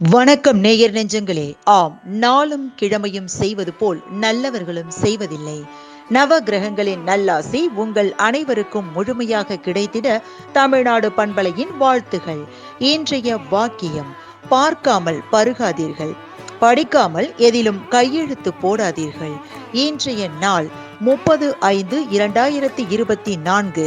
வணக்கம் நேயர் நெஞ்சங்களே. ஆம், நாளும் கிழமையும் செய்வது போல் நல்லவர்களும் செய்வதில்லை. நவ கிரகங்களின் நல்லாசி உங்கள் அனைவருக்கும் முழுமையாக கிடைத்திட தமிழ்நாடு பண்பலையின் வாழ்த்துகள். இன்றைய வாக்கியம்: பார்க்காமல் பருகாதீர்கள், படிக்காமல் எதிலும் கையெழுத்து போடாதீர்கள். இன்றைய நாள் 30/5/2024,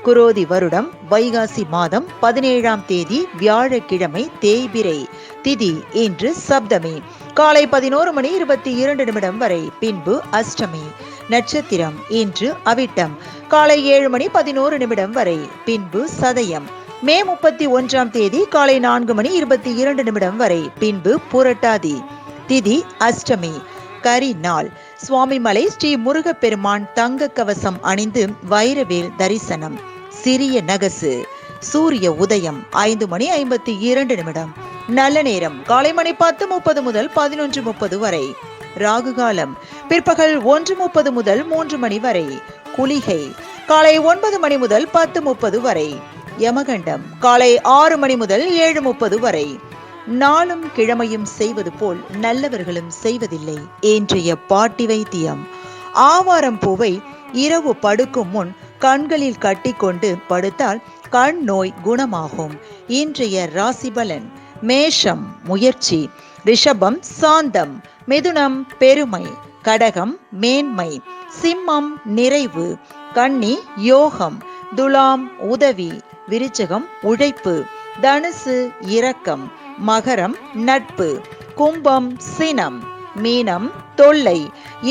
குரோதி வருடம் வைகாசி மாதம் 17ஆம் தேதி வியாழக்கிழமை, தேய்பிறை திதி இன்று சப்தமி. காலை 11:22 வரை, பின்பு அஷ்டமி. நட்சத்திரம் இன்று அவிட்டம். காலை 7:11 வரை, பின்பு சதயம். மே 31ஆம் தேதி காலை 4:22 வரை, பின்பு புரட்டாதி. திதி அஷ்டமி. கரி நாள். சுவாமிமலை ஸ்ரீ முருகப்பெருமான் தங்க கவசம் அணிந்து வைரவேல் தரிசனம். சிறிய நகசு. சூரிய உதயம் 5:52. நல்ல நேரம் காலை மணி 10:30 முதல் 11:30 வரை. ராகு காலம் பிற்பகல் 1:30 முதல் 3 மணி வரை. குளிகை காலை 9 மணி முதல் 10:30 வரை. யமகண்டம் காலை 6 மணி முதல் 7:30 வரை. நாளும் கிழமையும் செய்வது போல் நல்லவர்களும் செய்வதில்லை. இன்றைய பாட்டி வைத்தியம்: ஆவாரம் பூவை இரவு படுக்கும் முன் கண்களில் கட்டிக்கொண்டு படுத்தால் கண் நோய் குணமாகும். இன்றைய ராசி பலன்: மேஷம் முயற்சி, ரிஷபம் சாந்தம், மிதுனம் பெருமை, கடகம் மேன்மை, சிம்மம் நிறைவு, கன்னி யோகம், துலாம் உதவி, விருச்சகம் உழைப்பு, தனுசு இரக்கம், மகரம் நட்பு, கும்பம் சினம், மீனம் தொல்லை.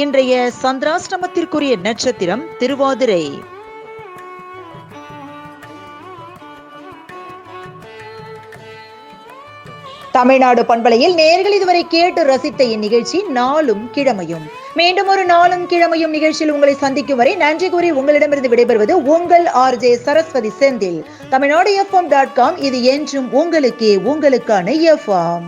இன்றைய சந்திராஷ்டமத்திற்குரிய நட்சத்திரம் திருவாதிரை. தமிழ்நாடு பண்பலையில் நேயர்கள் இதுவரை கேட்டு ரசித்த இந்நிகழ்ச்சி நாளும் கிழமையும். மீண்டும் ஒரு நாளும் கிழமையும் நிகழ்ச்சியில் உங்களை சந்திக்கும் வரை நன்றி கூறி உங்களிடமிருந்து விடைபெறுவது உங்கள் RJ சரஸ்வதி செந்தில். தமிழ்நாடு FM.com, இது என்றும் உங்களுக்கே, உங்களுக்கான FM.